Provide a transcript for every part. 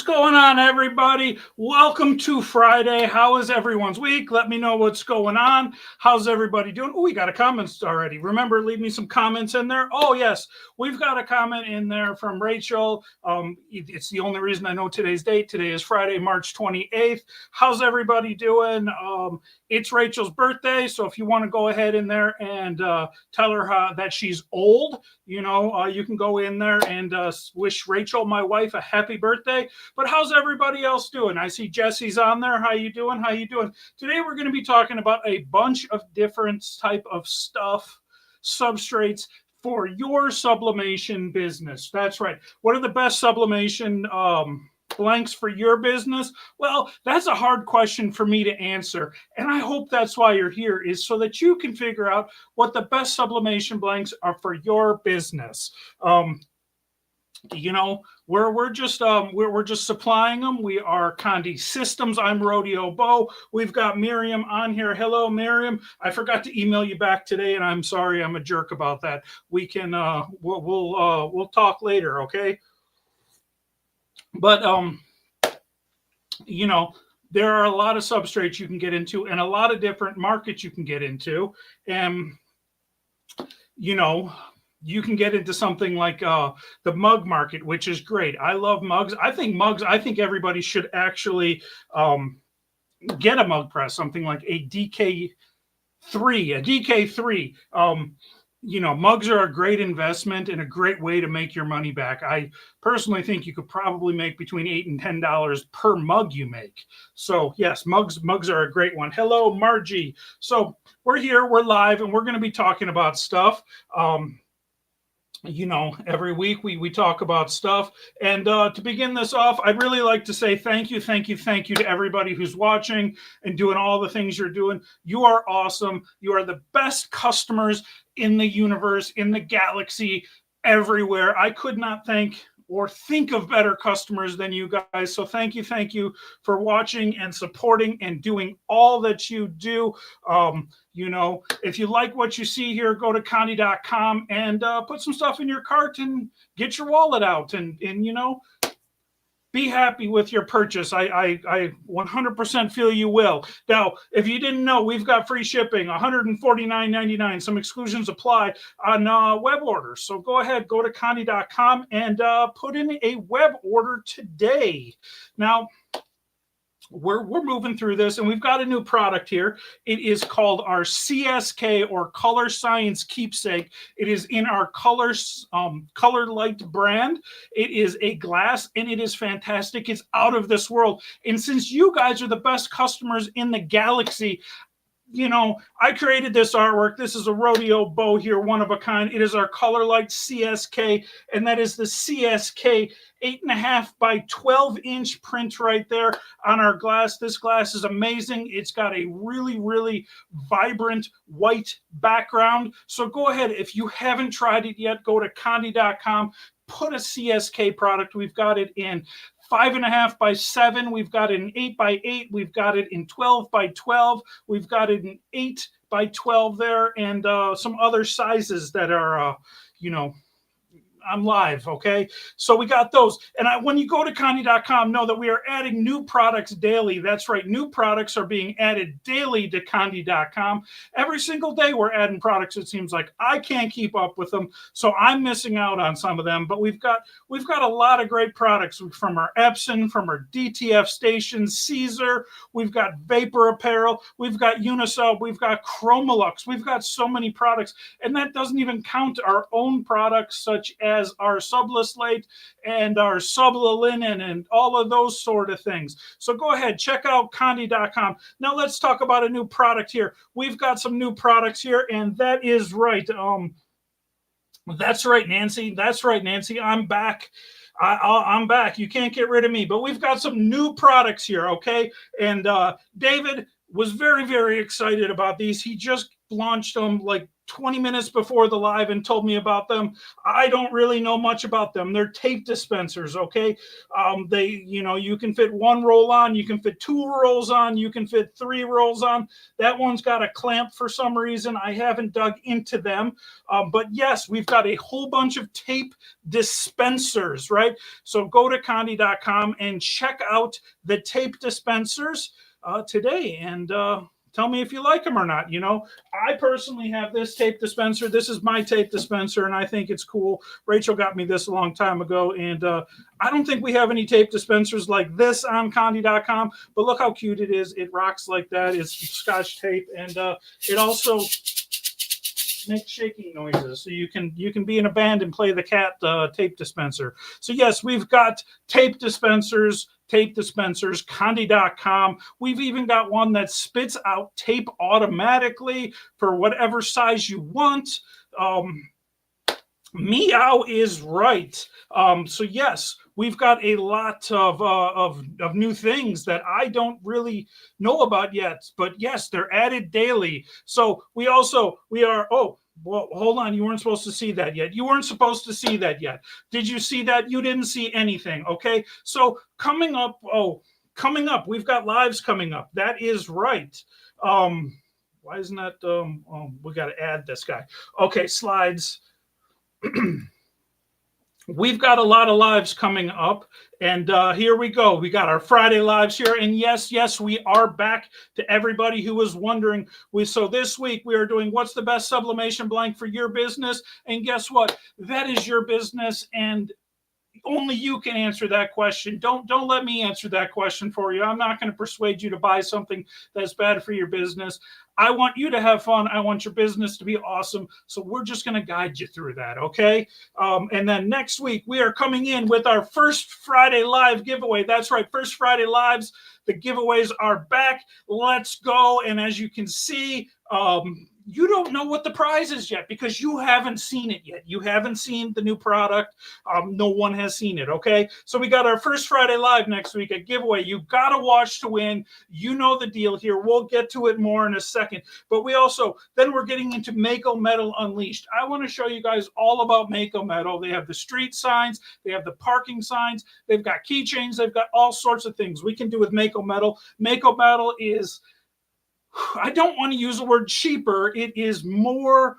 going on, everybody? Welcome to Friday. How is everyone's week? Let me know what's going on. How's everybody doing? Oh, we got a comment already. Remember, leave me some comments in there. Oh, yes, we've got a comment in there from Rachel. It's the only reason I know today's date. Today is Friday, March 28th. How's everybody doing? It's Rachel's birthday, so if you want to go ahead in there and tell her that she's old, you can go in there and wish Rachel, my wife, a happy birthday. But how's everybody else doing? I see Jesse's on there. How you doing? How you doing? Today we're going to be talking about a bunch of different type of stuff, substrates for your sublimation business. That's right. What are the best sublimation blanks for your business? Well, that's a hard question for me to answer. And I hope that's why you're here, is so that you can figure out what the best sublimation blanks are for your business. We're just supplying them. We are Condé Systems. I'm RodeoBo. We've got Miriam on here. Hello, Miriam. I forgot to email you back today, and I'm sorry. I'm a jerk about that. We can we'll talk later, okay? But there are a lot of substrates you can get into, and a lot of different markets you can get into, and you can get into something like the mug market, which is great. I love mugs. I think everybody should actually get a mug press, something like a DK3. Mugs are a great investment and a great way to make your money back. I personally think you could probably make between $8 and $10 per mug you make. So yes, mugs are a great one. Hello, Margie. So we're here, we're live, and we're going to be talking about stuff. Every week we talk about stuff. And to begin this off, I'd really like to say thank you to everybody who's watching and doing all the things you're doing. You are awesome. You are the best customers in the universe, in the galaxy, everywhere. I could not think of better customers than you guys. So thank you for watching and supporting and doing all that you do. If you like what you see here, go to Condé.com and put some stuff in your cart and get your wallet out and be happy with your purchase. I 100% feel you will. Now, if you didn't know, we've got free shipping, $149.99. Some exclusions apply on web orders. So go ahead, go to Condé.com and put in a web order today. Now, we're moving through this, and we've got a new product here. It is called our CSK, or Color Science Keepsake. It is in our Color Light brand. It is a glass, and it is fantastic. It's out of this world. And since you guys are the best customers in the galaxy, I created this artwork. This is a RodeoBo here, one of a kind. It is our Color Light CSK, and that is the CSK 8.5 by 12-inch print right there on our glass. This glass is amazing. It's got a really, really vibrant white background. So go ahead. If you haven't tried it yet, go to Condé.com, put a CSK product. We've got it in 5.5 by 7. We've got it in 8 by 8. We've got it in 12 by 12. We've got it in 8 by 12 there, and some other sizes that are, I'm live, okay? So we got those. And when you go to Condé.com, know that we are adding new products daily. That's right. New products are being added daily to Condé.com. Every single day we're adding products. It seems like I can't keep up with them, so I'm missing out on some of them. But we've got a lot of great products from our Epson, from our DTF stations, Caesar. We've got Vapor Apparel. We've got Unisub. We've got Chromolux. We've got so many products, and that doesn't even count our own products such as our Sublislate and our Sublilinen and all of those sort of things. So go ahead, check out Condé.com. Now let's talk about a new product here. We've got some new products here, and that is right. That's right, Nancy. That's right, Nancy. I'm back. I'm back. You can't get rid of me. But we've got some new products here, okay? And David was very, very excited about these. He just launched them like 20 minutes before the live and told me about them. I don't really know much about them. They're tape dispensers, okay? You can fit one roll on, you can fit two rolls on, you can fit three rolls on. That one's got a clamp for some reason. I haven't dug into them. But yes, we've got a whole bunch of tape dispensers, right? So go to Condé.com and check out the tape dispensers today, and tell me if you like them or not. I personally have this tape dispenser. This is my tape dispenser, and I think it's cool. Rachel got me this a long time ago, and I don't think we have any tape dispensers like this on Condé.com, but look how cute it is. It rocks like that. It's Scotch tape, and it also makes shaking noises, so you can be in a band and play the cat tape dispenser. So yes, we've got tape dispensers, Condé.com. We've even got one that spits out tape automatically for whatever size you want. Meow is right. So yes, we've got a lot of new things that I don't really know about yet, but yes, they're added daily. So we are, oh, well, hold on. You weren't supposed to see that yet. You weren't supposed to see that yet. Did you see that? You didn't see anything. Okay. So coming up, we've got lives coming up. That is right. Why isn't that, we got to add this guy. Okay. Slides. We've got a lot of lives coming up, and here we go. We got our Friday lives here, and yes, we are back. To everybody who was wondering, so this week we are doing what's the best sublimation blank for your business, and guess what? That is your business, and only you can answer that question. Don't let me answer that question for you. I'm not going to persuade you to buy something that's bad for your business. I want you to have fun. I want your business to be awesome. So we're just going to guide you through that, okay? And then next week, we are coming in with our first Friday live giveaway. That's right, first Friday lives. The giveaways are back. Let's go. And as you can see, you don't know what the prize is yet because you haven't seen it yet. You haven't seen the new product. No one has seen it, okay? So we got our first Friday live next week, a giveaway. You got to watch to win. You know the deal here. We'll get to it more in a second. But then we're getting into Mako Metal Unleashed. I want to show you guys all about Mako Metal. They have the street signs. They have the parking signs. They've got keychains. They've got all sorts of things we can do with Mako Metal. Mako Metal is, I don't want to use the word cheaper. It is more,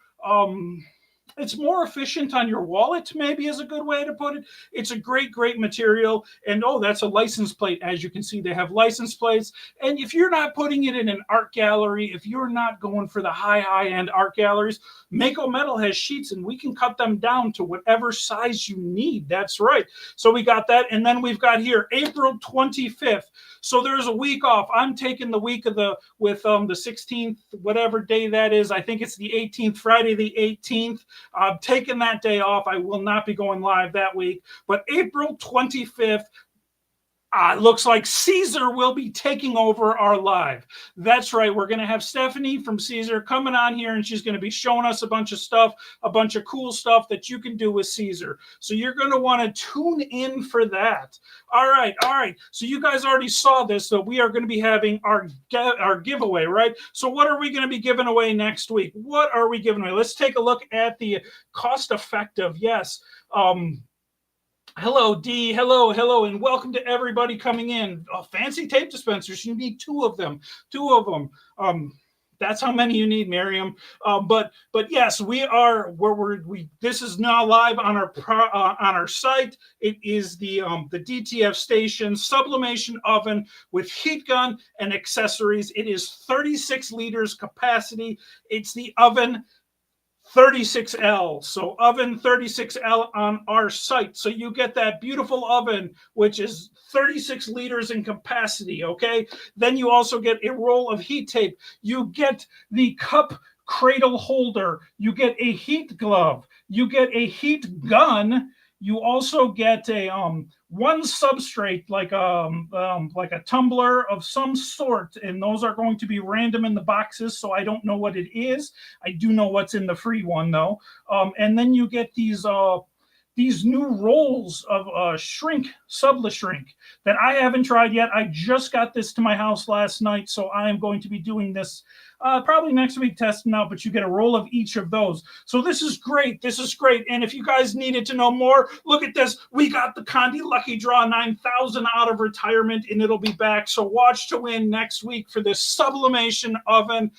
it's more efficient on your wallet, maybe is a good way to put it. It's a great material. And that's a license plate. As you can see, they have license plates. And if you're not putting it in an art gallery, if you're not going for the high-end art galleries, Mako Metal has sheets, and we can cut them down to whatever size you need. That's right. So we got that. And then we've got here April 25th. So there's a week off. I'm taking the week of the 16th, whatever day that is. I think it's the 18th, Friday the 18th. I'm taking that day off. I will not be going live that week. But April 25th, looks like Caesar will be taking over our live. That's right. We're going to have Stephanie from Caesar coming on here, and she's going to be showing us a bunch of stuff, a bunch of cool stuff that you can do with Caesar. So you're going to want to tune in for that. All right. So you guys already saw this. So we are going to be having our giveaway, right? So what are we going to be giving away next week? What are we giving away? Let's take a look at the cost-effective. Yes. Hello, Dee. Hello, and welcome to everybody coming in. Fancy tape dispensers. You need two of them. That's how many you need, Miriam. But yes, we are where this is now live on our site. It is the DTF station sublimation oven with heat gun and accessories. It is 36 liters capacity. It's the oven 36L. So oven 36L on our site. So you get that beautiful oven, which is 36 liters in capacity, okay? Then you also get a roll of heat tape. You get the cup cradle holder. You get a heat glove. You get a heat gun. You also get a one substrate, like a tumbler of some sort, and those are going to be random in the boxes, so I don't know what it is. I do know what's in the free one though. And then you get these these new rolls of shrink, Sublishrink, that I haven't tried yet. I just got this to my house last night, so I am going to be doing this probably next week, testing out, but you get a roll of each of those. So this is great. This is great. And if you guys needed to know more, look at this. We got the Condé Lucky Draw 9000 out of retirement, and it'll be back. So watch to win next week for this Sublimation oven.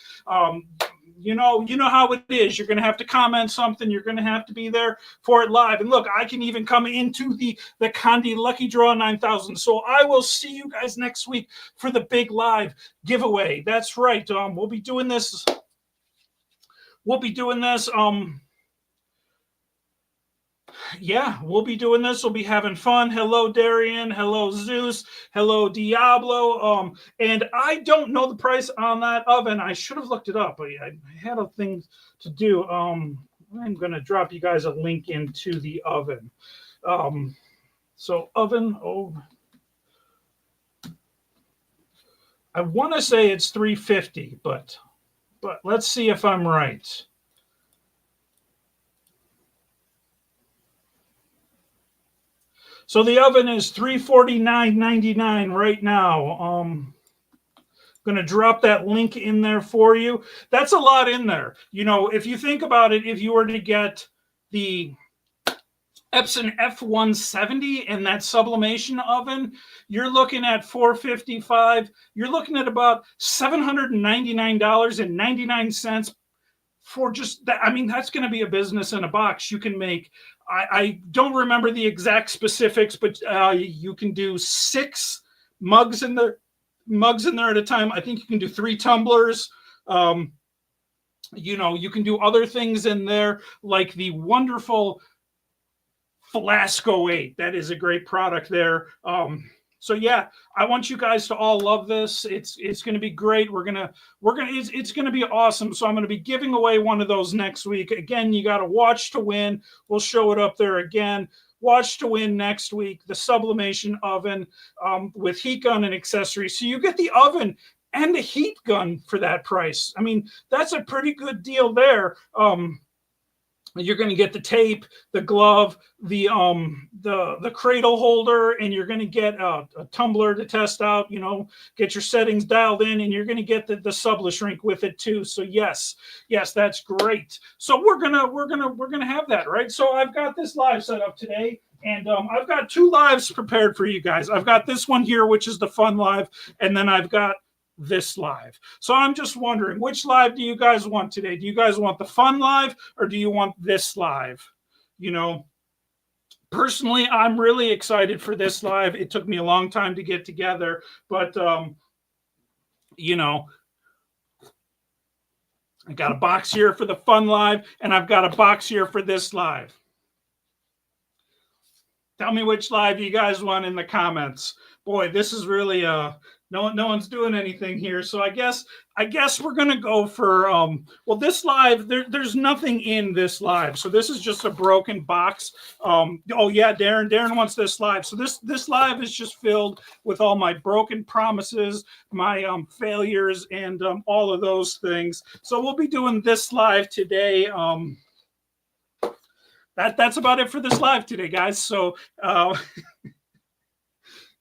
You know how it is. You're going to have to comment something. You're going to have to be there for it live. And look, I can even come into the Condé Lucky Draw 9000. So I will see you guys next week for the big live giveaway. That's right. We'll be doing this. Yeah, we'll be doing this. We'll be having fun. Hello, Darian. Hello, Zeus. Hello, Diablo. And I don't know the price on that oven. I should have looked it up, but I had a thing to do. I'm going to drop you guys a link into the oven. So oven, I want to say it's $350, but let's see if I'm right. So the oven is $349.99 right now. Going to drop that link in there for you. That's a lot in there. You know, if you think about it, if you were to get the Epson F170 and that sublimation oven, you're looking at $455. You're looking at about $799.99 for just that. I mean, that's going to be a business in a box. You can make, I don't remember the exact specifics, but you can do 6 mugs in there at a time. I think you can do 3 tumblers. You know, you can do other things in there, like the wonderful Flasco 8. That is a great product there. So yeah, I want you guys to all love this. It's going to be great. It's going to be awesome. So I'm going to be giving away one of those next week. Again, you got to watch to win. We'll show it up there again. Watch to win next week, the Sublimation oven with heat gun and accessories. So you get the oven and a heat gun for that price. I mean, that's a pretty good deal there. You're going to get the tape, the glove, the cradle holder, and you're going to get a tumbler to test out. You know, get your settings dialed in, and you're going to get the Sublishrink with it too. So yes, that's great. So we're gonna have that, right? So I've got this live set up today, and I've got 2 lives prepared for you guys. I've got this one here, which is the fun live, and then I've got this live. So I'm just wondering, which live do you guys want today? Do you guys want the fun live, or do you want this live? You know, personally, I'm really excited for this live. It took me a long time to get together, but you know, I got a box here for the fun live, and I've got a box here for this live. Tell me which live you guys want in the comments. Boy, this is really no one's doing anything here. So I guess we're gonna go for well, this live, there's nothing in this live. So this is just a broken box. Oh yeah, Darren wants this live. So this live is just filled with all my broken promises, my failures, and all of those things. So we'll be doing this live today. That's about it for this live today, guys. So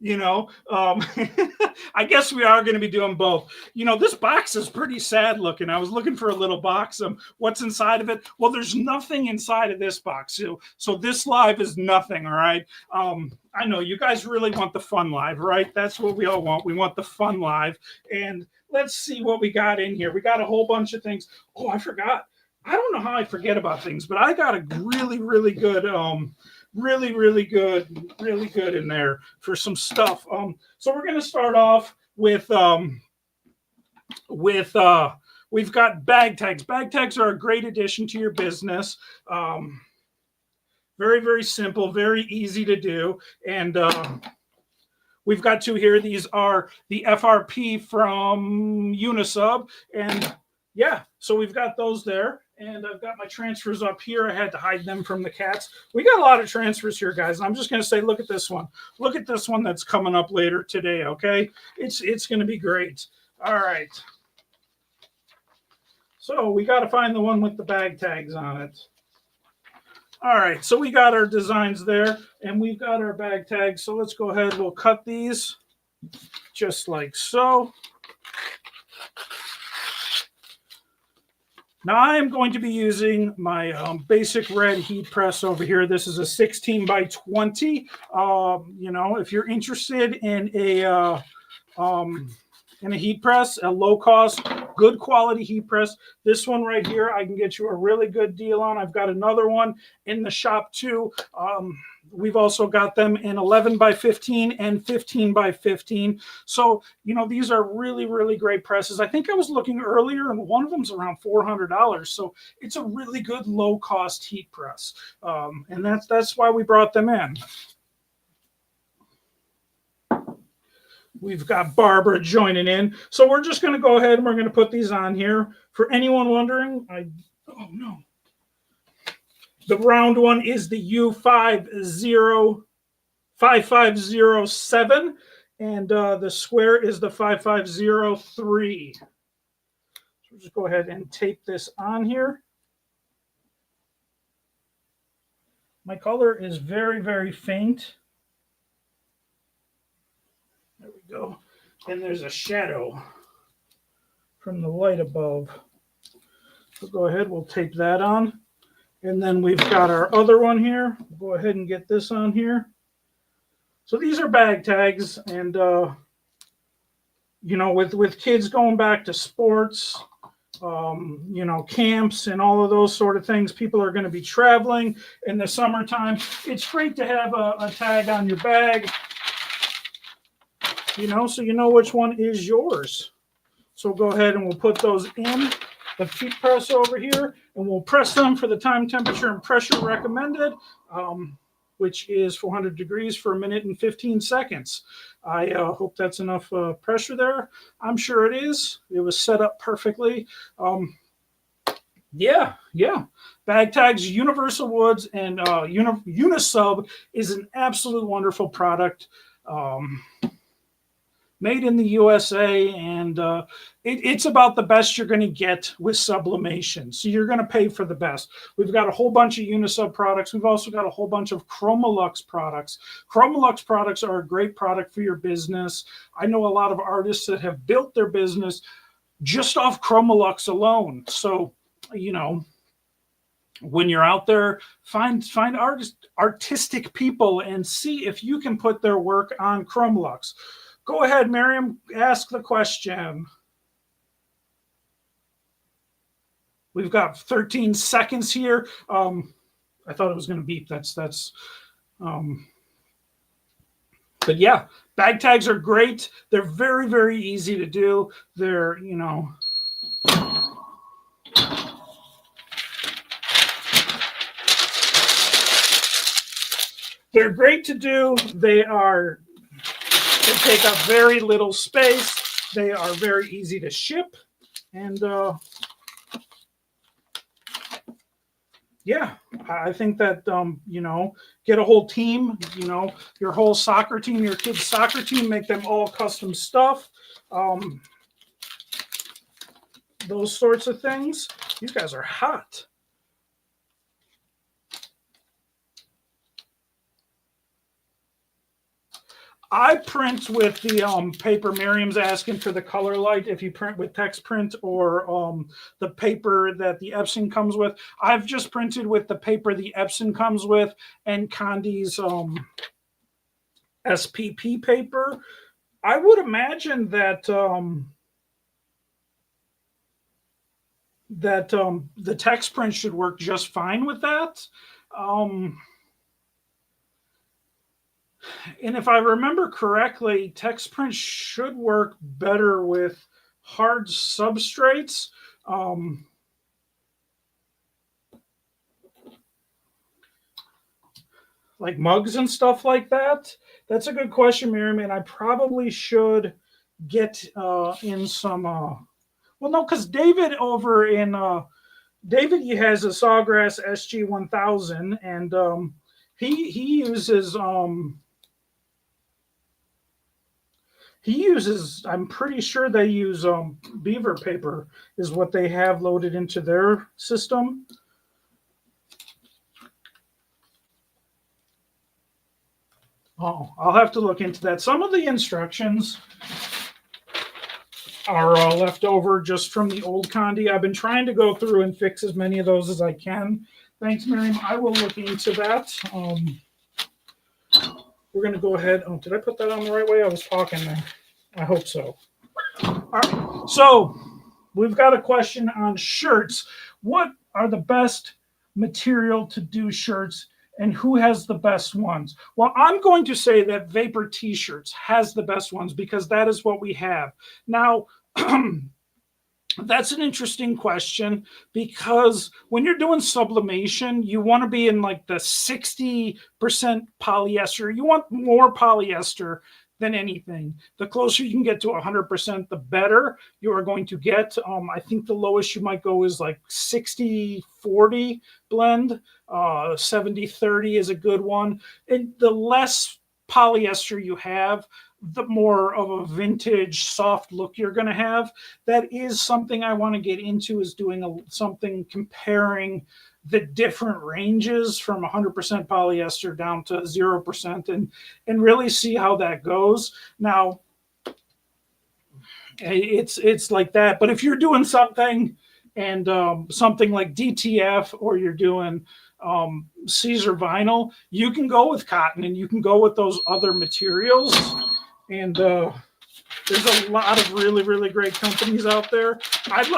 you know, I guess we are going to be doing both. You know, this box is pretty sad looking. I was looking for a little box. What's inside of it? Well, there's nothing inside of this box. So this live is nothing. All right. I know you guys really want the fun live, right? That's what we all want. We want the fun live. And let's see what we got in here. We got a whole bunch of things. Oh, I forgot. I don't know how I forget about things, but I got a really, really good really good in there for some stuff. So we're going to start off with we've got bag tags. Bag tags are a great addition to your business. Very, very simple, very easy to do. And we've got 2 here. These are the FRP from Unisub. And yeah, so we've got those there. And I've got my transfers up here. I had to hide them from the cats. We got a lot of transfers here, guys. And I'm just going to say, look at this one. Look at this one that's coming up later today, okay? It's going to be great. All right. So we got to find the one with the bag tags on it. All right, so we got our designs there, and we've got our bag tags. So let's go ahead. We'll cut these just like so. Now I'm going to be using my basic red heat press over here. This is a 16 by 20. You know, if you're interested in a heat press, a low cost, good quality heat press, this one right here, I can get you a really good deal on. I've got another one in the shop too. We've also got them in 11 by 15 and 15 by 15. So, you know, these are really, really great presses. I think I was looking earlier and one of them's around $400. So it's a really good low cost heat press. And that's why we brought them in. We've got Barbara joining in. So we're just going to go ahead and we're going to put these on here. For anyone wondering, oh no. The round one is the U5507, and the square is the 5503. So we'll just go ahead and tape this on here. My color is very, very faint. There we go. And there's a shadow from the light above. So go ahead, we'll tape that on. And then we've got our other one here. We'll go ahead and get this on here. So these are bag tags. And, you know, with kids going back to sports, you know, camps and all of those sort of things, people are going to be traveling in the summertime. It's great to have a tag on your bag, you know, so you know which one is yours. So go ahead and we'll put those in the heat press over here, and we'll press them for the time, temperature, and pressure recommended, which is 400 degrees for 1 minute and 15 seconds. I hope that's enough pressure there. I'm sure it is. It was set up perfectly. Yeah. Bag tags, Universal Woods, and Unisub is an absolute wonderful product. Made in the USA, and it's about the best you're going to get with sublimation. So you're going to pay for the best. We've got a whole bunch of Unisub products. We've also got a whole bunch of Chromolux products. Chromolux products are a great product for your business. I know a lot of artists that have built their business just off Chromolux alone. So, you know, when you're out there, find artistic people and see if you can put their work on Chromolux. Go ahead, Miriam, ask the question. We've got 13 seconds here. I thought it was going to beep. But yeah, bag tags are great. They're very, very easy to do. They're, you know, they're great to do. They take up very little space. They are very easy to ship. And yeah, I think that, you know, get a whole team, you know, your whole soccer team, your kids' soccer team, make them all custom stuff. Those sorts of things. These guys are hot. I print with the paper. Miriam's asking for the color light. If you print with text print or the paper that the Epson comes with. I've just printed with the paper the Epson comes with and Condé's SPP paper. I would imagine that the text print should work just fine with that. And if I remember correctly, text print should work better with hard substrates. Like mugs and stuff like that. That's a good question, Miriam, and I probably should get in some... well, no, because David over in... David, he has a Sawgrass SG-1000, and he uses... I'm pretty sure they use beaver paper is what they have loaded into their system. Oh, I'll have to look into that. Some of the instructions are left over just from the old Condé. I've been trying to go through and fix as many of those as I can. Thanks, Miriam. I will look into that. We're going to go ahead. Oh, did I put that on the right way? I was talking there. I hope so. All right. So we've got a question on shirts. What are the best material to do shirts, and who has the best ones? Well, I'm going to say that Vapor T-shirts has the best ones because that is what we have. Now, that's an interesting question because when you're doing sublimation, you want to be in like the 60% polyester. You want more polyester than anything. The closer you can get to 100%, the better you are going to get. I think the lowest you might go is like 60-40 blend. 70-30 is a good one. And the less polyester you have, the more of a vintage soft look you're going to have. That is something I want to get into, is doing something comparing the different ranges from 100% polyester down to 0% and really see how that goes. Now, it's like that. But if you're doing something and something like DTF, or you're doing Caesar vinyl, you can go with cotton and you can go with those other materials. And there's a lot of really, really great companies out there. I would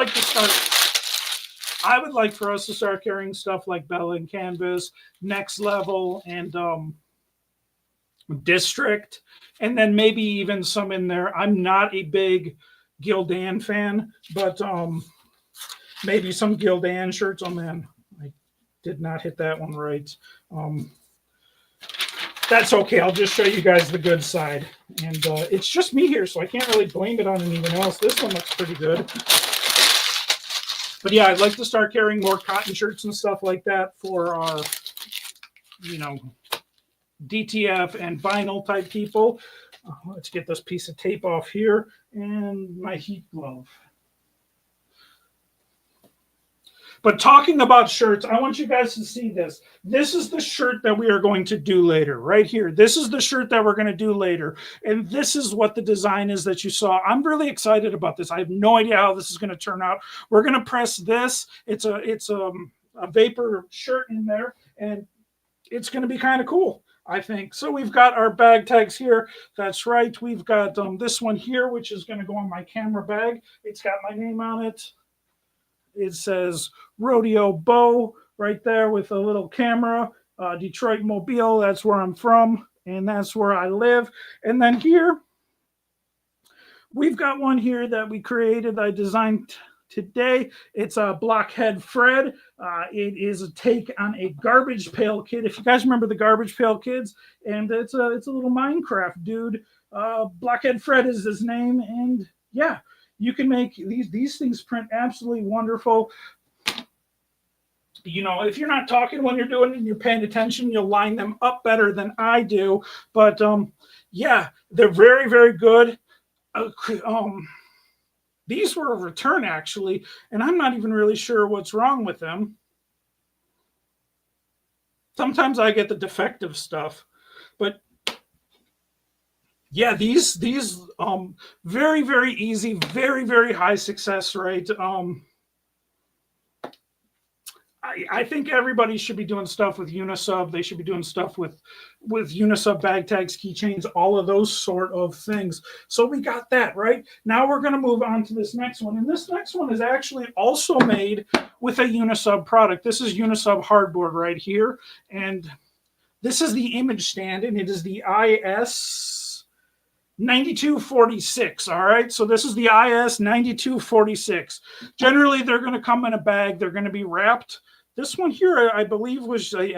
like for us to start carrying stuff like Bella and Canvas, Next Level, and District, and then maybe even some in there. I'm not a big Gildan fan, but maybe some Gildan shirts. Oh man, I did not hit that one right. That's okay. I'll just show you guys the good side. And it's just me here, so I can't really blame it on anyone else. This one looks pretty good. But yeah, I'd like to start carrying more cotton shirts and stuff like that for our, DTF and vinyl type people. Let's get this piece of tape off here and my heat glove. But talking about shirts, I want you guys to see this. This is the shirt that we are going to do later, right here. This is the shirt that we're going to do later. And this is what the design is that you saw. I'm really excited about this. I have no idea how this is going to turn out. We're going to press this. It's a Vapor shirt in there, and it's going to be kind of cool, I think. So we've got our bag tags here. That's right. We've got this one here, which is going to go on my camera bag. It's got my name on it. It says RodeoBo right there with a little camera. Detroit, Mobile, that's where I'm from, and that's where I live. And then here, we've got one here that we created, I designed today. It's a Blockhead Fred. It is a take on a Garbage Pail Kid. If you guys remember the Garbage Pail Kids, and it's a little Minecraft dude. Blockhead Fred is his name, and yeah, you can make these things print absolutely wonderful. If you're not talking when you're doing it and you're paying attention, you'll line them up better than I do. But yeah, they're very, very good. These were a return, actually, and I'm not even really sure what's wrong with them. Sometimes I get the defective stuff, but yeah, these very, very easy, very, very high success rate. I think everybody should be doing stuff with Unisub. They should be doing stuff with Unisub bag tags, keychains, all of those sort of things. So we got that, right? Now we're going to move on to this next one. And this next one is actually also made with a Unisub product. This is Unisub hardboard right here. And this is the ImageStand, and it is the IS 9246. All right, so this is the IS 9246. Generally, they're going to come in a bag. They're going to be wrapped. This one here, I believe, was a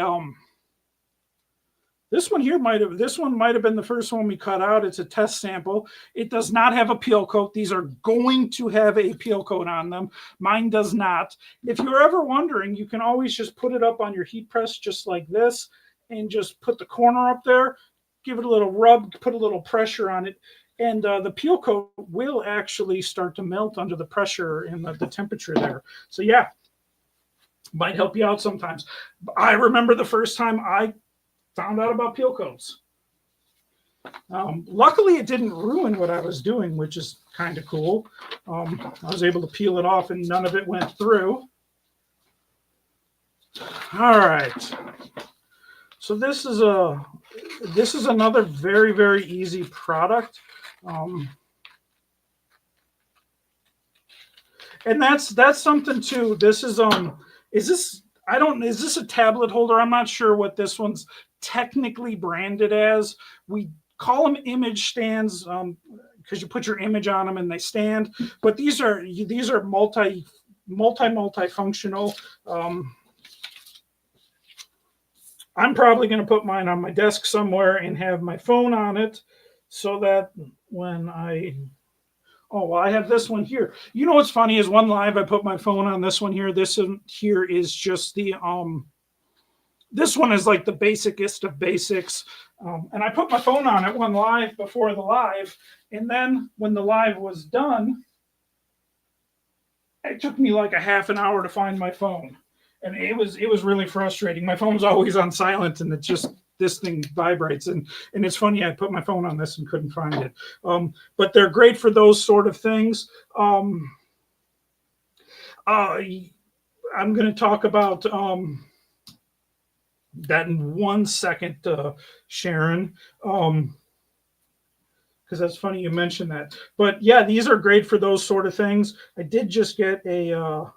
this one might have been the first one we cut out. It's a test sample. It does not have a peel coat. These are going to have a peel coat on them. Mine does not. If you're ever wondering, you can always just put it up on your heat press just like this, and just put the corner up there, give it a little rub, put a little pressure on it, and the peel coat will actually start to melt under the pressure and the temperature there. So yeah, might help you out sometimes. I remember the first time I found out about peel coats. Luckily, it didn't ruin what I was doing, which is kind of cool. I was able to peel it off and none of it went through. All right. So this is another very, very easy product. And that's something too. This is is this a tablet holder? I'm not sure what this one's technically branded as. We call them image stands because you put your image on them and they stand. But these are multifunctional. I'm probably going to put mine on my desk somewhere and have my phone on it so that when I have this one here. You know what's funny is one live I put my phone on this one here. This one here is just the this one is like the basicest of basics. And I put my phone on it one live before the live, and then when the live was done, it took me like a half an hour to find my phone. And it was really frustrating. My phone's always on silent, and it's just this thing vibrates. And it's funny, I put my phone on this and couldn't find it. But they're great for those sort of things. I'm going to talk about that in 1 second, Sharon. Because that's funny you mentioned that. But yeah, these are great for those sort of things. I did just get an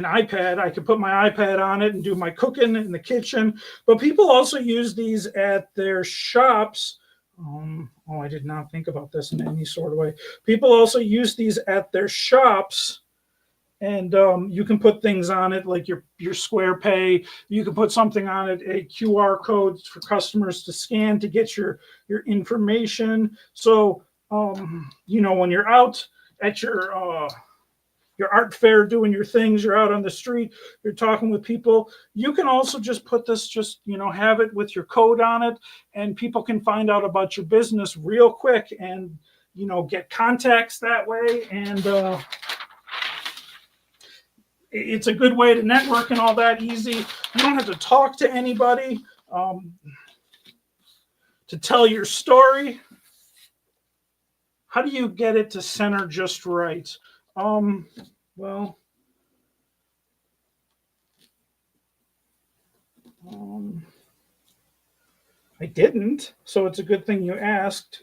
iPad. I could put my iPad on it and do my cooking in the kitchen. But people also use these at their shops. I did not think about this in any sort of way. People also use these at their shops, and you can put things on it like your Square Pay. You can put something on it, a QR code for customers to scan to get your information. So when you're out at your art fair doing your things, you're out on the street, you're talking with people, you can also just put this, have it with your code on it, and people can find out about your business real quick and, get contacts that way. And it's a good way to network and all that easy. You don't have to talk to anybody to tell your story. How do you get it to center just right? Well, I didn't, so it's a good thing you asked.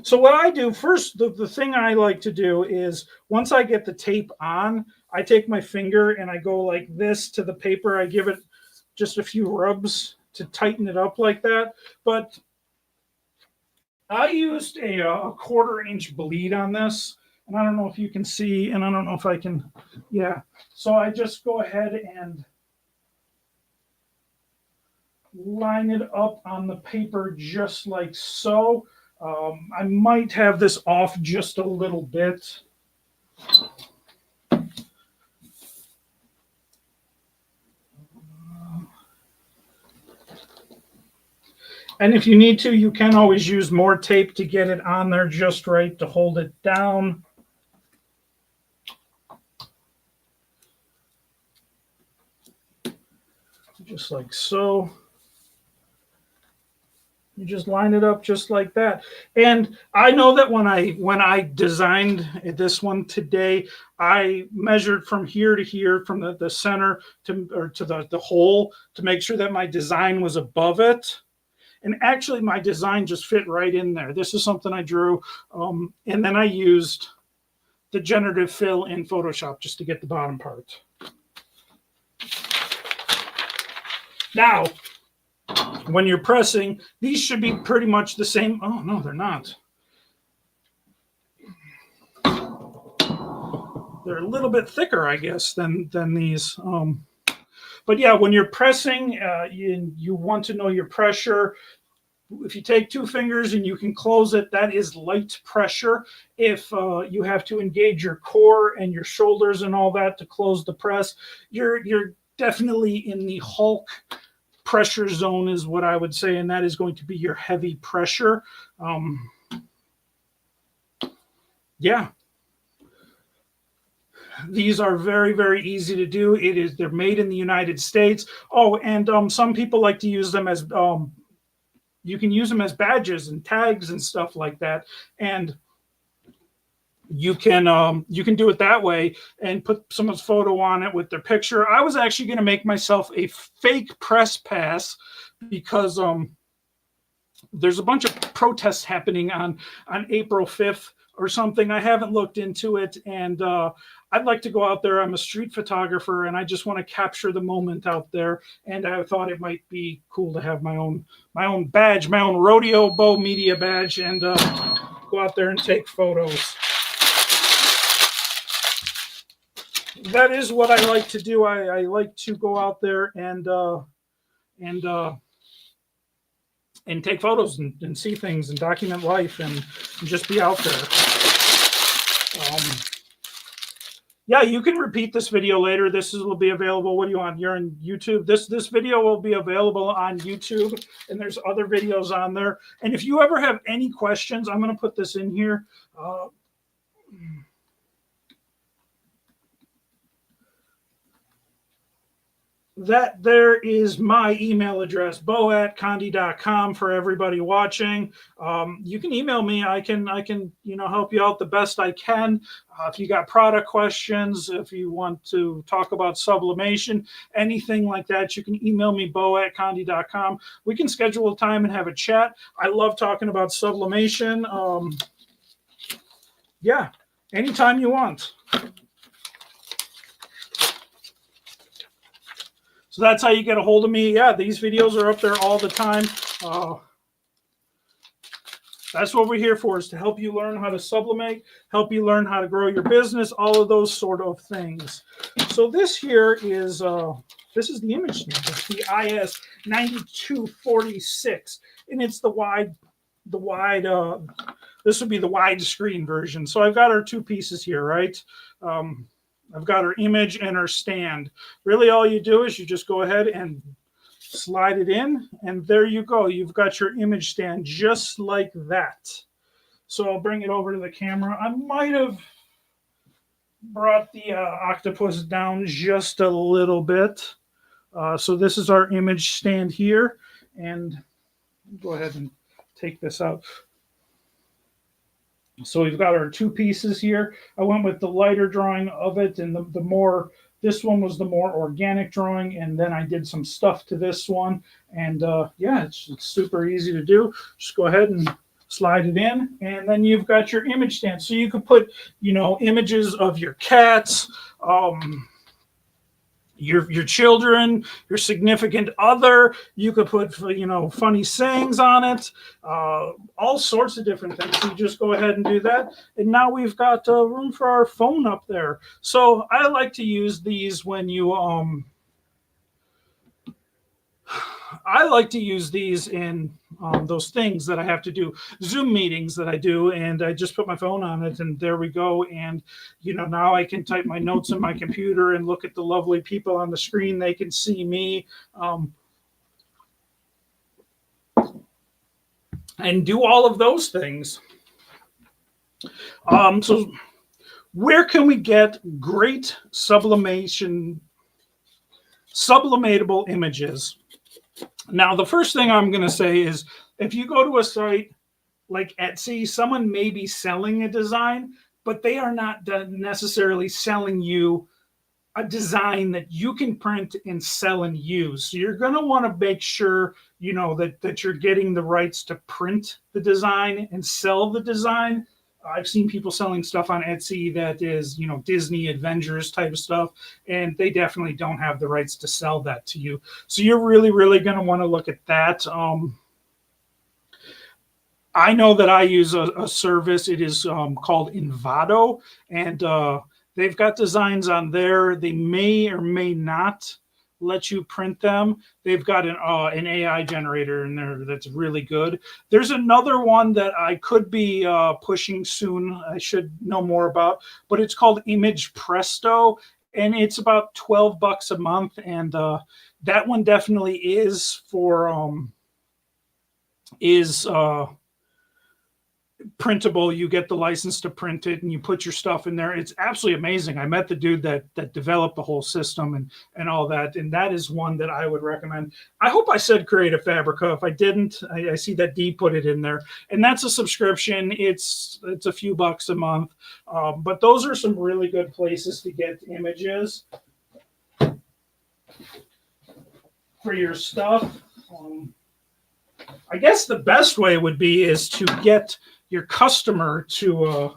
So what I do first, the thing I like to do is once I get the tape on, I take my finger and I go like this to the paper. I give it just a few rubs to tighten it up like that. But I used a 1/4 inch bleed on this. And I don't know if you can see, and I don't know if I can, yeah. So I just go ahead and line it up on the paper just like so. I might have this off just a little bit. And if you need to, you can always use more tape to get it on there just right to hold it down. Just like so. You just line it up just like that. And I know that when I designed this one today, I measured from here to here, from the center to the hole, to make sure that my design was above it. And actually, my design just fit right in there. This is something I drew. And then I used the generative fill in Photoshop just to get the bottom part. Now, when you're pressing, these should be pretty much the same. Oh, no, they're not. They're a little bit thicker, I guess, than these. But yeah, when you're pressing, you want to know your pressure. If you take 2 fingers and you can close it, that is light pressure. If you have to engage your core and your shoulders and all that to close the press, you're definitely in the Hulk pressure zone is what I would say, and that is going to be your heavy pressure. Yeah. These are very, very easy to do. They're made in the United States. Oh, and some people like to use them as you can use them as badges and tags and stuff like that. And you can do it that way and put someone's photo on it with their picture. I was actually going to make myself a fake press pass because there's a bunch of protests happening on April 5th or something. I haven't looked into it, and I'd like to go out there. I'm a street photographer, and I just want to capture the moment out there. And I thought it might be cool to have my own badge, my own RodeoBo media badge, and go out there and take photos. That is what I like to do. I like to go out there and take photos and see things and document life and just be out there. Yeah, you can repeat this video later. This will be available. What do you want? You're on YouTube. This video will be available on YouTube, and there's other videos on there. And if you ever have any questions, I'm going to put this in here. That there is my email address, bo@condé.com, for everybody watching. You can email me. I can help you out the best I can. If you got product questions, if you want to talk about sublimation, anything like that, you can email me, bo@condé.com. We can schedule a time and have a chat. I love talking about sublimation. Yeah, anytime you want. So that's how you get a hold of me. Yeah, these videos are up there all the time. That's what we're here for, is to help you learn how to sublimate, help you learn how to grow your business, all of those sort of things. So this here is, this is the ImageStand. It's the IS9246, and it's the wide, this would be the widescreen version. So I've got our two pieces here, right? I've got our image and our stand. Really all you do is you just go ahead and slide it in, and there you go. You've got your image stand just like that. So I'll bring it over to the camera. I might have brought the octopus down just a little bit. So this is our image stand here, and go ahead and take this out. So we've got our two pieces here. I went with the lighter drawing of it, and this one was the more organic drawing, and then I did some stuff to this one. And yeah, it's super easy to do. Just go ahead and slide it in, and then you've got your image stand. So you could put, images of your cats, your children, your significant other. You could put, funny sayings on it, all sorts of different things. So you just go ahead and do that. And now we've got room for our phone up there. So I like to use these when you, I like to use these in those things that I have to do, Zoom meetings that I do, and I just put my phone on it, and there we go. And, now I can type my notes in my computer and look at the lovely people on the screen. They can see me, and do all of those things. So where can we get great sublimatable images? Now, the first thing I'm going to say is, if you go to a site like Etsy, someone may be selling a design, but they are not necessarily selling you a design that you can print and sell and use. So you're going to want to make sure, that you're getting the rights to print the design and sell the design. I've seen people selling stuff on Etsy that is, Disney Avengers type of stuff, and they definitely don't have the rights to sell that to you. So you're really, really going to want to look at that. I know that I use a service. It is called Envato, and they've got designs on there. They may or may not let you print them. They've got an AI generator in there that's really good. There's another one that I could be pushing soon. I should know more about, but it's called Image Presto, and it's about $12 a month. And that one definitely is for printable. You get the license to print it and you put your stuff in there. It's absolutely amazing. I met the dude that developed the whole system and all that. And that is one that I would recommend. I hope I said Creative Fabrica. If I didn't, I see that D put it in there. And that's a subscription. It's a few bucks a month. But those are some really good places to get images for your stuff. I guess the best way would be is to get your customer to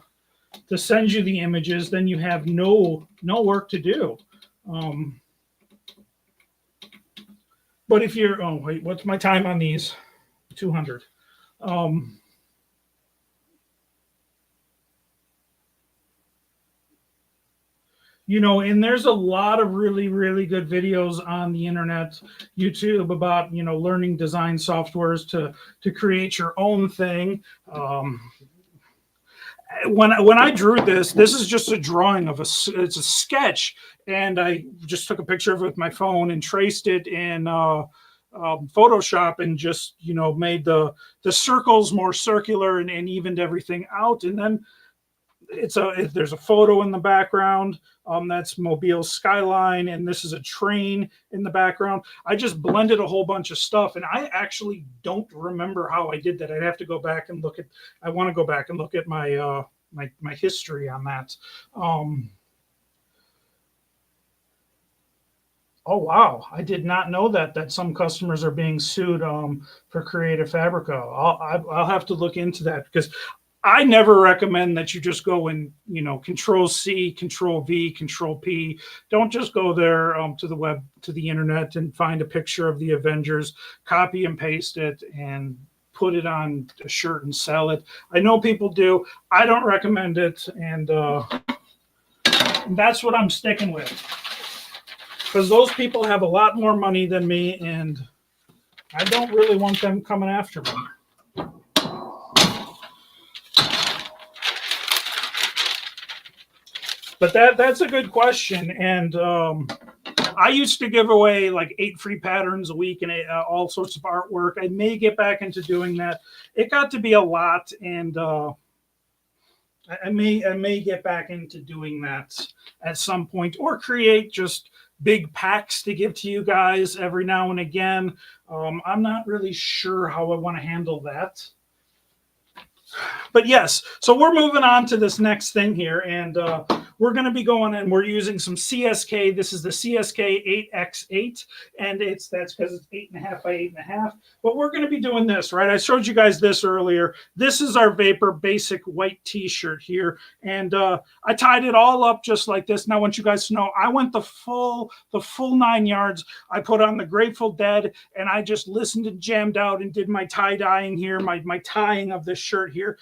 send you the images. Then you have no work to do. But if you're, oh wait, what's my time on these? 200. You know, and there's a lot of really, really good videos on the internet, YouTube, about, you know, learning design softwares to create your own thing. When I drew this is just a drawing of it's a sketch, and I just took a picture of it with my phone and traced it in Photoshop, and just, you know, made the circles more circular and evened everything out. And then there's a photo in the background. That's Mobile's skyline, and this is a train in the background. I just blended a whole bunch of stuff, and I actually don't remember how I did that. I'd have to go back and look at. I want to go back and look at my my history on that. Oh wow! I did not know that some customers are being sued for Creative Fabrica. I'll have to look into that, because I never recommend that you just go and, you know, Control C, Control V, Control P. Don't just go there to the internet and find a picture of the Avengers, copy and paste it, and put it on a shirt and sell it. I know people do. I don't recommend it, and that's what I'm sticking with, because those people have a lot more money than me, and I don't really want them coming after me. But that's a good question, and I used to give away like 8 free patterns a week and all sorts of artwork. I may get back into doing that. It got to be a lot, and I may get back into doing that at some point, or create just big packs to give to you guys every now and again. I'm not really sure how I want to handle that. But yes, so we're moving on to this next thing here, and we're going to be going, and we're using some CSK. This is the CSK 8x8, and that's because it's 8.5 by 8.5. But we're going to be doing this, right? I showed you guys this earlier. This is our Vapor basic white t-shirt here, and I tied it all up just like this. Now, I want you guys to know, I went the full 9 yards. I put on the Grateful Dead, and I just listened and jammed out and did my tie-dyeing here, my tying of this shirt here.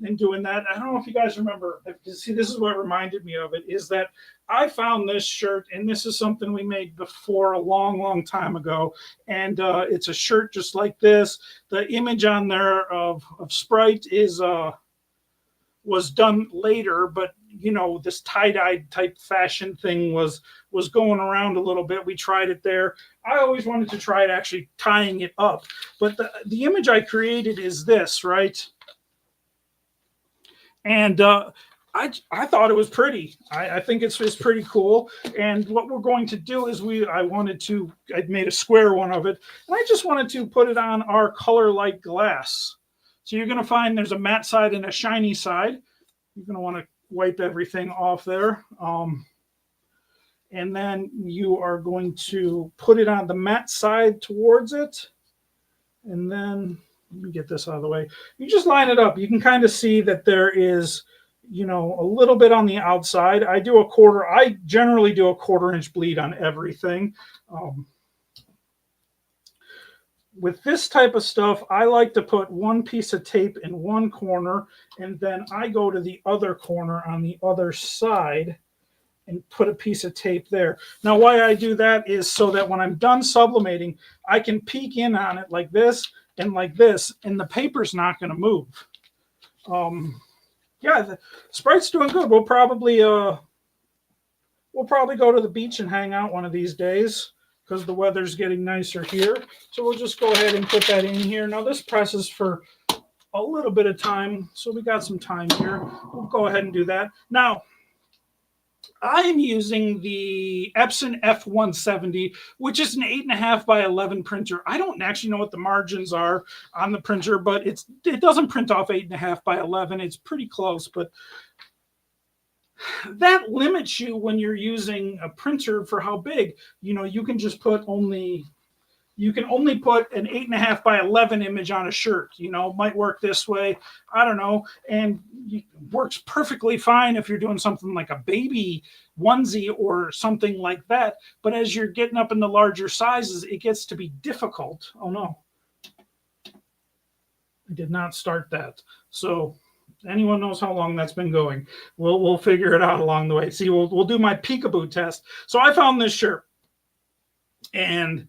And doing that, I don't know if you guys remember. See, this is what reminded me of it, is that I found this shirt, and this is something we made before a long time ago, and it's a shirt just like this. The image on there of Sprite was done later, but you know, this tie-dye type fashion thing was going around a little bit. We tried it there. I always wanted to try it actually tying it up, but the image I created is this, right? And I thought it was pretty. I think it's pretty cool. And what we're going to do is I made a square one of it, and I just wanted to put it on our Color Light glass. So you're going to find there's a matte side and a shiny side. You're going to want to wipe everything off there. And then you are going to put it on the matte side towards it. And then, let me get this out of the way. You just line it up. You can kind of see that there is, you know, a little bit on the outside. I generally do a 1/4 inch bleed on everything. With this type of stuff, I like to put one piece of tape in one corner, and then I go to the other corner on the other side and put a piece of tape there. Now, why I do that is so that when I'm done sublimating, I can peek in on it like this and like this, and the paper's not going to move. Yeah, the Sprite's doing good. We'll probably go to the beach and hang out one of these days, because the weather's getting nicer here. So we'll just go ahead and put that in here. Now, this presses for a little bit of time. So we got some time here. We'll go ahead and do that. Now, I am using the Epson F170, which is an 8.5 by 11 printer. I don't actually know what the margins are on the printer, but it doesn't print off 8.5 by 11. It's pretty close, but that limits you when you're using a printer for how big. You know, you can just put you can only put an 8.5 by 11 image on a shirt. You know, might work this way. I don't know. And it works perfectly fine if you're doing something like a baby onesie or something like that. But as you're getting up in the larger sizes, it gets to be difficult. Oh no, I did not start that. So anyone knows how long that's been going. We'll figure it out along the way. See, we'll do my peekaboo test. So I found this shirt, and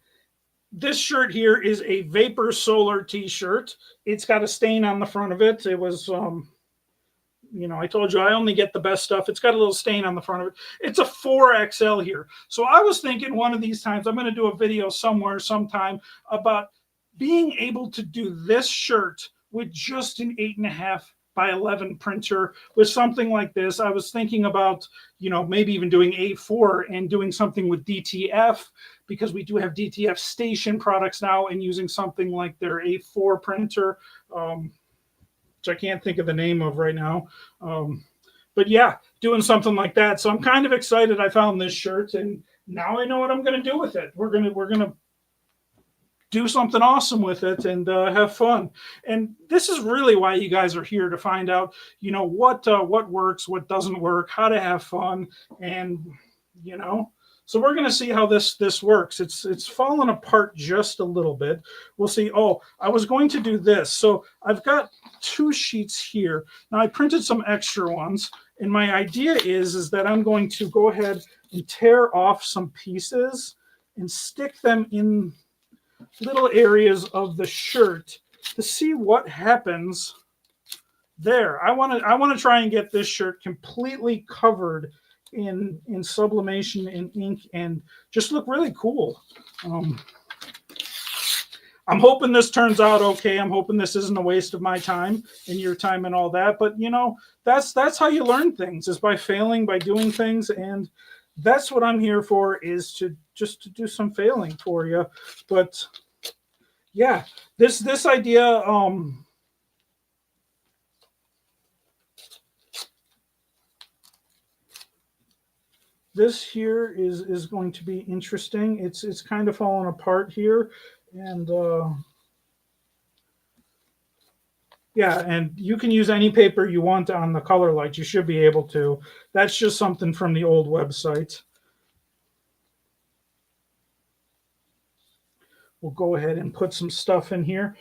this shirt here is a Vapor Solar t-shirt. It's got a stain on the front of it. It was, you know, I told you I only get the best stuff. It's got a little stain on the front of it. It's a 4XL here. So I was thinking one of these times, I'm going to do a video somewhere, sometime about being able to do this shirt with just an 8.5 by 11 printer with something like this. I was thinking about, you know, maybe even doing A4 and doing something with DTF, because we do have DTF station products now, and using something like their A4 printer, which I can't think of the name of right now. But yeah, doing something like that. So I'm kind of excited I found this shirt, and now I know what I'm going to do with it. We're going to do something awesome with it and have fun. And this is really why you guys are here, to find out, you know, what works, what doesn't work, how to have fun, and you know. So we're going to see how this works. It's fallen apart just a little bit. We'll see. Oh, I was going to do this. So I've got 2 sheets here. Now I printed some extra ones, and my idea is that I'm going to go ahead and tear off some pieces and stick them in little areas of the shirt to see what happens there. I want to try and get this shirt completely covered in sublimation and ink and just look really cool. I'm hoping this turns out okay. I'm hoping this isn't a waste of my time and your time and all that. But you know, that's how you learn things, is by failing, by doing things, and that's what I'm here for, is to do some failing for you. But yeah, this idea, this here is going to be interesting. It's kind of falling apart here, and yeah, and you can use any paper you want on the color light. You should be able to. That's just something from the old website. We'll go ahead and put some stuff in here.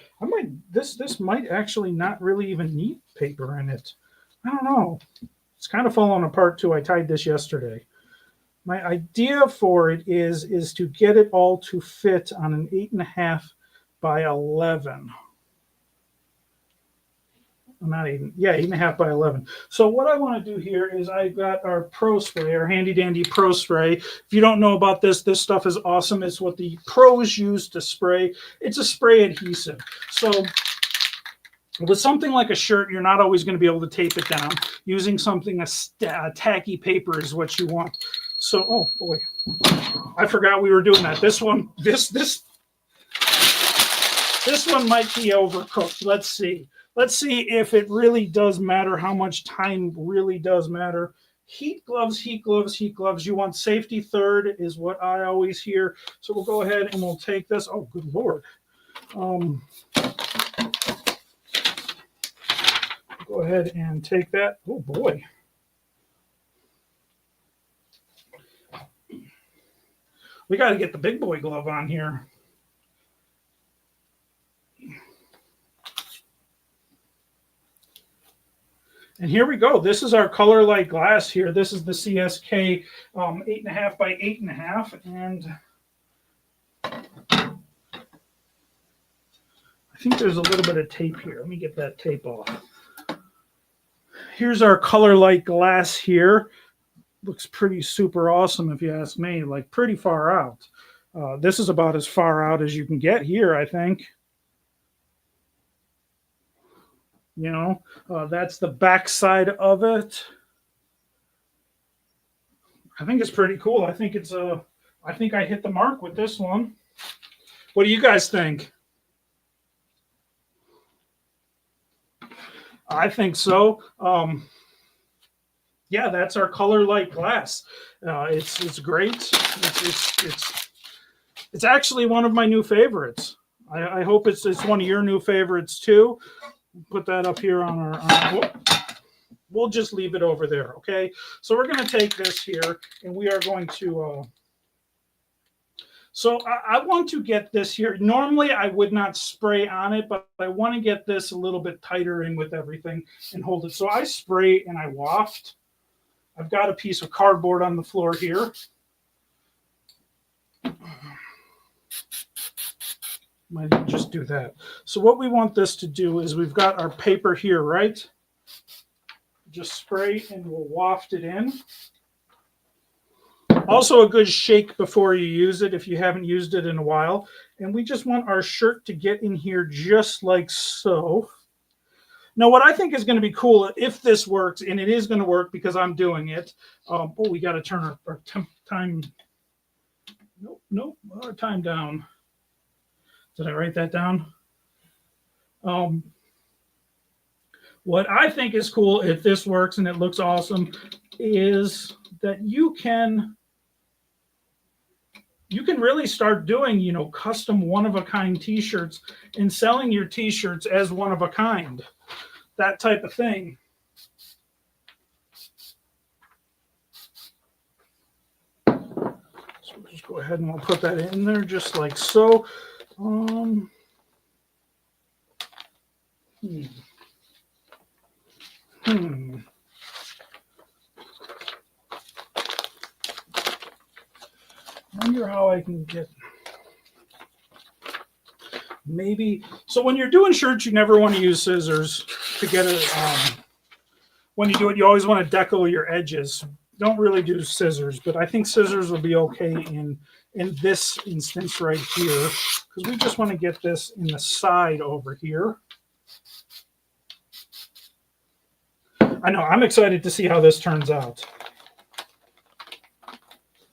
This might actually not really even need paper in it. I don't know. It's kind of falling apart too. I tied this yesterday. My idea for it is to get it all to fit on an 8.5 by 11. Not 8, yeah, 8.5 by 11. So what I want to do here is I've got our Pro Spray, our handy dandy Pro Spray. If you don't know about this stuff is awesome. It's what the pros use to spray. It's a spray adhesive. So with something like a shirt, you're not always going to be able to tape it down. Using something, a tacky paper is what you want. So, oh boy, I forgot we were doing that. This one might be overcooked. Let's see. Let's see if it really does matter, how much time really does matter. Heat gloves, heat gloves, heat gloves. You want safety third is what I always hear. So we'll go ahead and we'll take this. Oh, good Lord. Go ahead and take that. Oh, boy. We got to get the big boy glove on here. And here we go. This is our color light glass here. This is the CSK 8.5 by 8.5. And I think there's a little bit of tape here. Let me get that tape off. Here's our color light glass here. Looks pretty super awesome if you ask me, like pretty far out. This is about as far out as you can get here, I think. You know, that's the back side of it. I think it's pretty cool. I think it's I think I hit the mark with this one. What do you guys think? I think so. Yeah, that's our color light glass. It's great. It's actually one of my new favorites. I hope it's one of your new favorites too. Put that up here on our we'll just leave it over there, okay? So we're going to take this here, and we are going to. So I want to get this here. Normally, I would not spray on it, but I want to get this a little bit tighter in with everything and hold it. So I spray and I waft. I've got a piece of cardboard on the floor here. Might just do that. So what we want this to do is we've got our paper here, right? Just spray and we'll waft it in. Also a good shake before you use it if you haven't used it in a while. And we just want our shirt to get in here just like so. Now, what I think is going to be cool, if this works, and it is going to work because I'm doing it. Oh, we got to turn our time. Nope, our time down. Did I write that down? What I think is cool, if this works and it looks awesome, is that you can really start doing, you know, custom one-of-a-kind t-shirts and selling your t-shirts as one-of-a-kind. That type of thing. So we'll just go ahead and we'll put that in there just like so. Wonder how I can get maybe. So when you're doing shirts, you never want to use scissors to get it. When you do it, you always want to decal your edges. Don't really do scissors, but I think scissors will be okay in this instance right here, because we just want to get this in the side over here. I know, I'm excited to see how this turns out.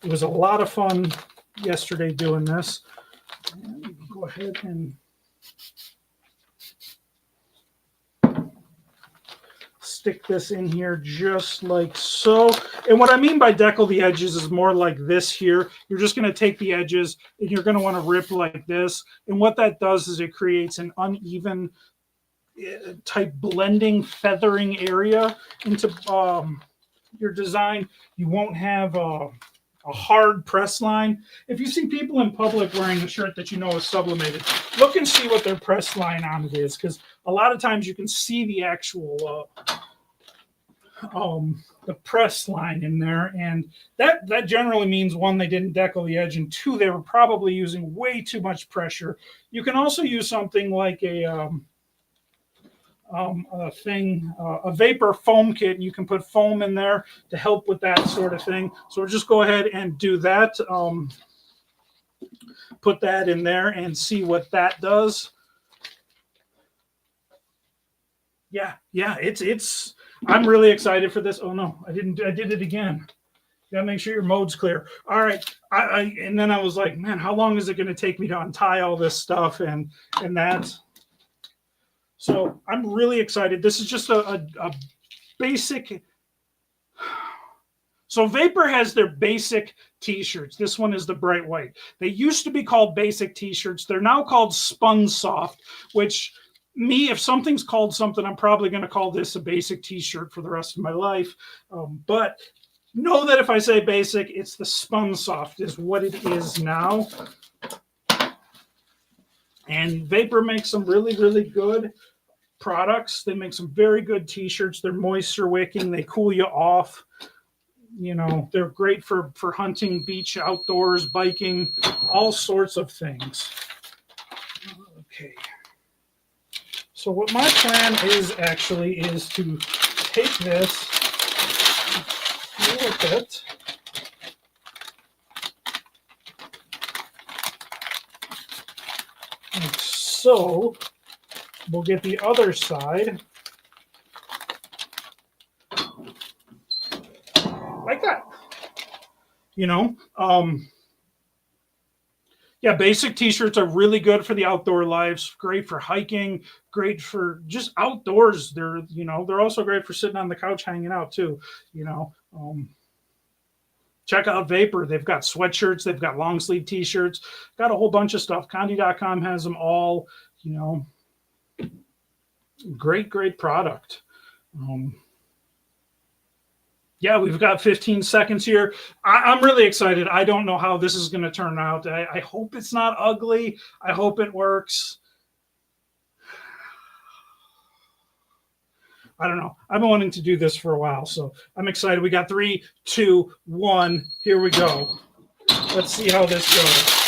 It was a lot of fun yesterday doing this. And go ahead and stick this in here just like so. And what I mean by decal the edges is more like this here. You're just going to take the edges and you're going to want to rip like this. And what that does is it creates an uneven type blending, feathering area into your design. You won't have a hard press line. If you see people in public wearing a shirt that you know is sublimated, look and see what their press line on it is, because a lot of times you can see the actual the press line in there, and that generally means, one, they didn't decal the edge, and two, they were probably using way too much pressure. You can also use something like a vapor foam kit, and you can put foam in there to help with that sort of thing. So we'll just go ahead and do that. Put that in there and see what that does. Yeah, it's. I'm really excited for this. Oh no, I did it again. You gotta make sure your mode's clear. All right, and then I was like, man, how long is it going to take me to untie all this stuff and that? So I'm really excited. This is just a basic. So Vapor has their basic t-shirts. This one is the bright white. They used to be called basic t-shirts. They're now called Spunsoft, which if something's called something, I'm probably going to call this a basic t-shirt for the rest of my life. But know that if I say basic, it's the Spunsoft is what it is now. And Vapor makes some really, really good products. They make some very good t-shirts. They're moisture wicking. They cool you off. You know, they're great for hunting, beach, outdoors, biking, all sorts of things. Okay. So what my plan is to take this, flip it, like so. We'll get the other side. like that. You know, yeah, basic t-shirts are really good for the outdoor lives. Great for hiking. Great for just outdoors. They're, you know, they're also great for sitting on the couch hanging out too. You know, check out Vapor. They've got sweatshirts. They've got long sleeve t-shirts. Got a whole bunch of stuff. Condé.com has them all. You know, great product. Yeah, we've got 15 seconds here. I'm really excited. I don't know how this is going to turn out. I hope it's not ugly. I hope it works. I don't know. I've been wanting to do this for a while, so I'm excited. We got 3, 2, 1. Here we go. Let's see how this goes.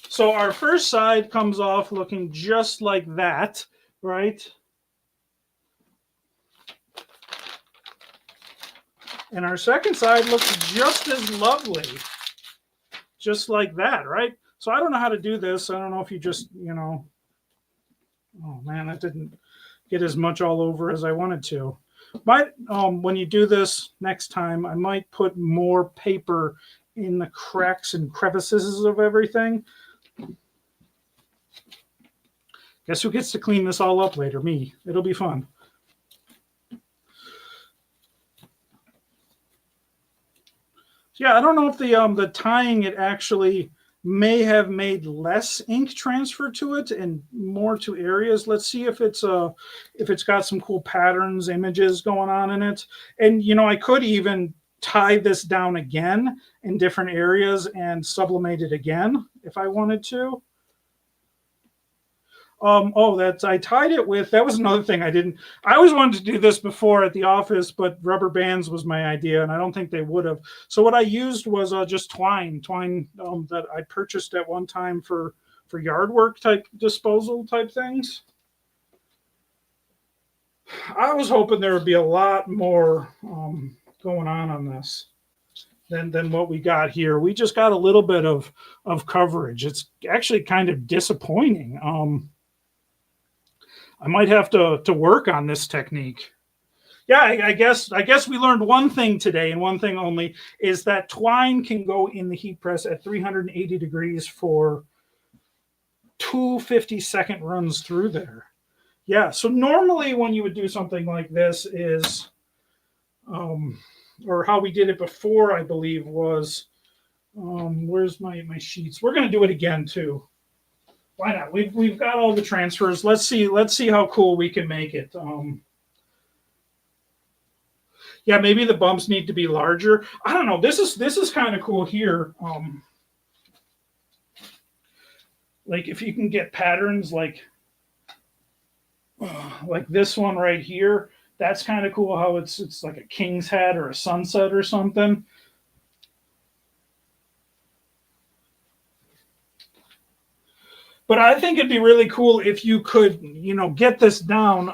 So our first side comes off looking just like that. Right? And our second side looks just as lovely. Just like that, right? So I don't know how to do this. I don't know if you just, you know, oh man, that didn't get as much all over as I wanted to. But when you do this next time, I might put more paper in the cracks and crevices of everything. Guess who gets to clean this all up later? Me. It'll be fun. Yeah, I don't know if the tying it actually may have made less ink transfer to it and more to areas. Let's see if it's got some cool patterns, images going on in it. And you know, I could even tie this down again in different areas and sublimate it again if I wanted to. I tied it with, that was another thing I always wanted to do this before at the office, but rubber bands was my idea, and I don't think they would have. So what I used was just twine that I purchased at one time for yard work type disposal type things. I was hoping there would be a lot more going on this than what we got here. We just got a little bit of coverage. It's actually kind of disappointing. I might have to work on this technique. Yeah, I guess we learned one thing today, and one thing only, is that twine can go in the heat press at 380 degrees for 2 50-second runs through there. Yeah, so normally when you would do something like this is, or how we did it before, I believe, was, where's my sheets? We're going to do it again too. Why not? We've got all the transfers. Let's see how cool we can make it. Yeah, maybe the bumps need to be larger. I don't know. This is kind of cool here. Like if you can get patterns like this one right here, that's kind of cool. How it's like a king's hat or a sunset or something. But I think it'd be really cool if you could, you know, get this down.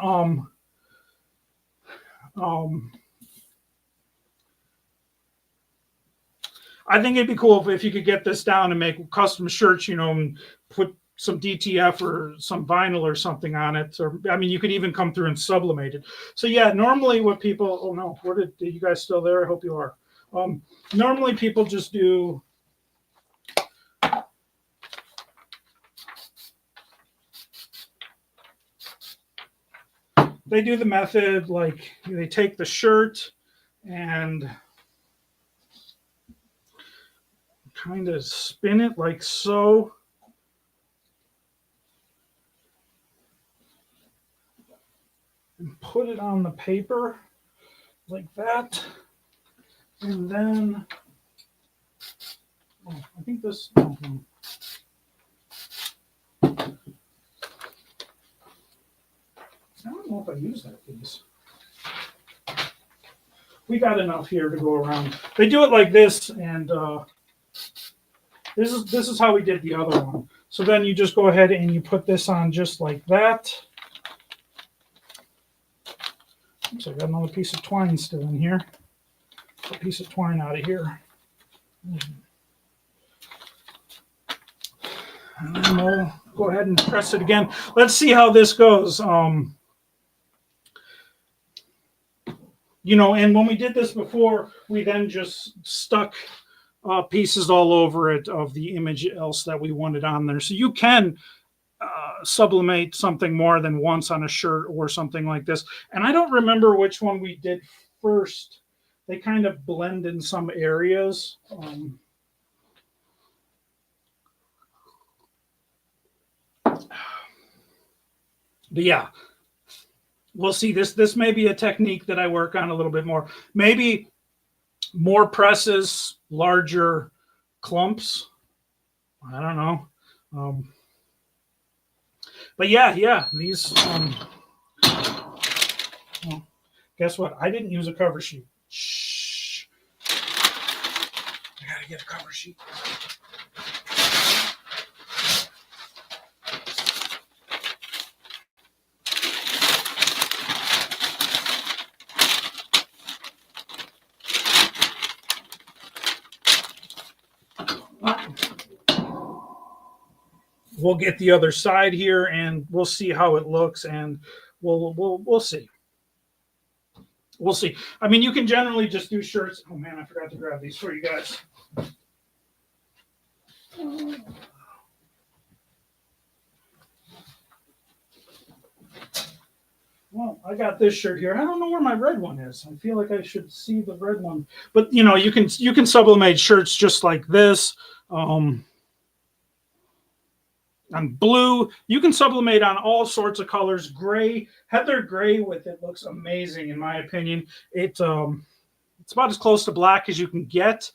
I think it'd be cool if you could get this down and make custom shirts, you know, and put some DTF or some vinyl or something on it. Or, I mean, you could even come through and sublimate it. So yeah, normally what people, oh no, where did you guys still there? I hope you are. Normally people just do, they do the method like they take the shirt and kind of spin it like so. And put it on the paper like that. And then, oh, I think this, oh, I don't know if I use that piece. We got enough here to go around. They do it like this, and this is how we did the other one. So then you just go ahead and you put this on just like that. Oops, I got another piece of twine still in here. A piece of twine out of here. And then we'll go ahead and press it again. Let's see how this goes. you know, and when we did this before, we then just stuck pieces all over it of the image else that we wanted on there. So you can sublimate something more than once on a shirt or something like this. And I don't remember which one we did first. They kind of blend in some areas. But yeah, we'll see. This may be a technique that I work on a little bit more. Maybe more presses, larger clumps. I don't know. But yeah, these. Well, guess what? I didn't use a cover sheet. Shh. I gotta get a cover sheet. We'll get the other side here, and we'll see how it looks, and we'll see. We'll see. I mean, you can generally just do shirts. Oh man, I forgot to grab these for you guys. Well, I got this shirt here. I don't know where my red one is. I feel like I should see the red one. But you know, you can sublimate shirts just like this. On blue, you can sublimate on all sorts of colors. Gray, heather gray with it looks amazing in my opinion. It's about as close to black as you can get.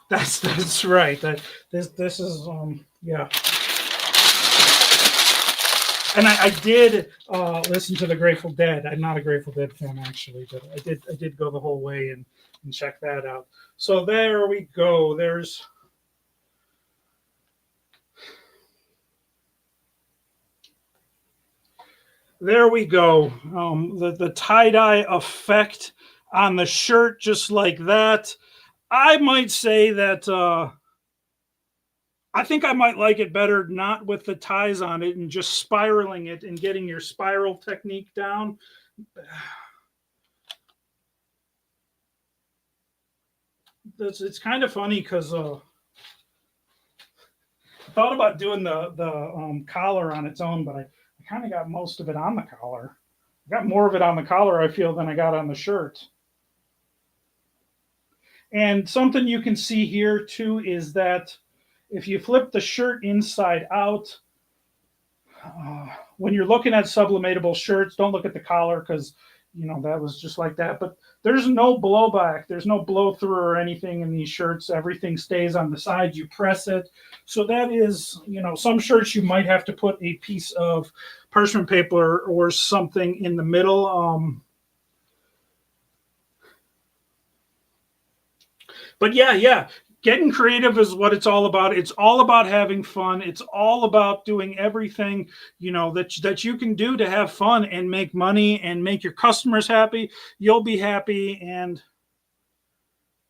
That's right. This is yeah. And I did listen to the Grateful Dead. I'm not a Grateful Dead fan actually, but I did go the whole way and check that out. So there we go. There we go. The tie-dye effect on the shirt, just like that. I might say that I think I might like it better not with the ties on it and just spiraling it and getting your spiral technique down. It's kind of funny because I thought about doing the collar on its own, but I kind of got most of it on the collar. I got more of it on the collar, I feel, than I got on the shirt. And something you can see here too is that if you flip the shirt inside out, when you're looking at sublimatable shirts, don't look at the collar because, you know, that was just like that. But there's no blowback. There's no blow through or anything in these shirts. Everything stays on the side. You press it. So that is, you know, some shirts you might have to put a piece of parchment paper or something in the middle. But yeah. Getting creative is what it's all about. It's all about having fun. It's all about doing everything, you know, that you can do to have fun and make money and make your customers happy. You'll be happy. And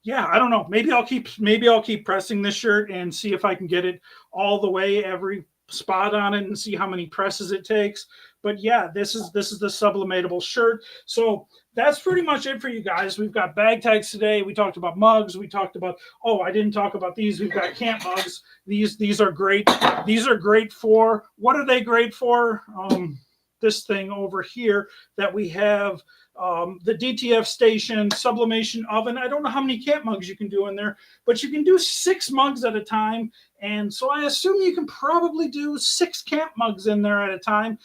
yeah, I don't know. Maybe I'll keep pressing this shirt and see if I can get it all the way, every spot on it, and see how many presses it takes. But yeah, this is the sublimatable shirt. So that's pretty much it for you guys. We've got bag tags today. We talked about mugs. We talked about, oh, I didn't talk about these. We've got camp mugs. These are great. These are great for, what are they great for? This thing over here that we have, the DTF station, sublimation oven. I don't know how many camp mugs you can do in there, but you can do 6 mugs at a time. And so I assume you can probably do 6 camp mugs in there at a time.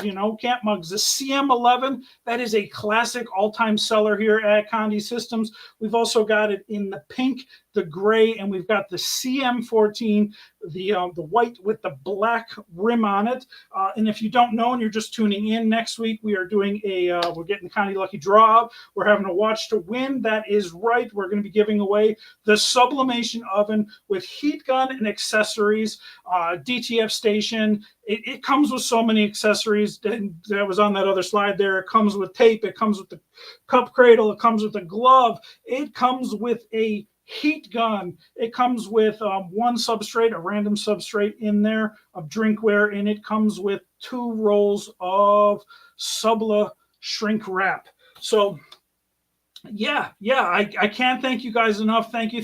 You know, camp mugs, the CM11, that is a classic all-time seller here at Condé Systems. We've also got it in the pink, the gray, and we've got the CM14, the white with the black rim on it. And if you don't know and you're just tuning in, next week we are doing we're getting the Condé Lucky Draw out. We're having a watch to win. That is right. We're going to be giving away the sublimation oven with heat gun and accessories, DTF station. It comes with so many accessories. That was on that other slide there. It comes with tape. It comes with the cup cradle. It comes with a glove. It comes with a heat gun. It comes with one substrate, a random substrate in there of drinkware, and it comes with 2 rolls of Subla shrink wrap. So yeah, I can't thank you guys enough. Thank you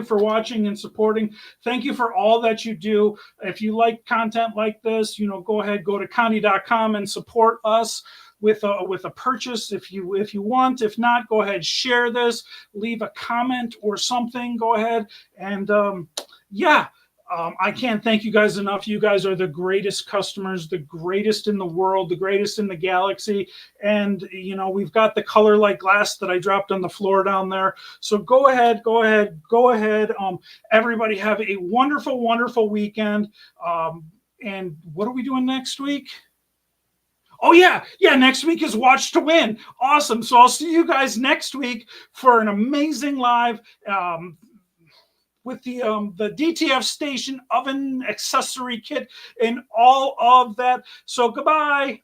for watching and supporting. Thank you for all that you do. If you like content like this, go ahead, go to Condé.com and support us with a purchase if you want. If not, go ahead, share this, leave a comment or something. Go ahead and yeah. I can't thank you guys enough. You guys are the greatest customers, the greatest in the world, the greatest in the galaxy. And, we've got the color like glass that I dropped on the floor down there. So go ahead. Everybody have a wonderful, wonderful weekend. And what are we doing next week? Oh, yeah. Next week is Watch to Win. Awesome. So I'll see you guys next week for an amazing live with the DTF station oven accessory kit and all of that. So goodbye.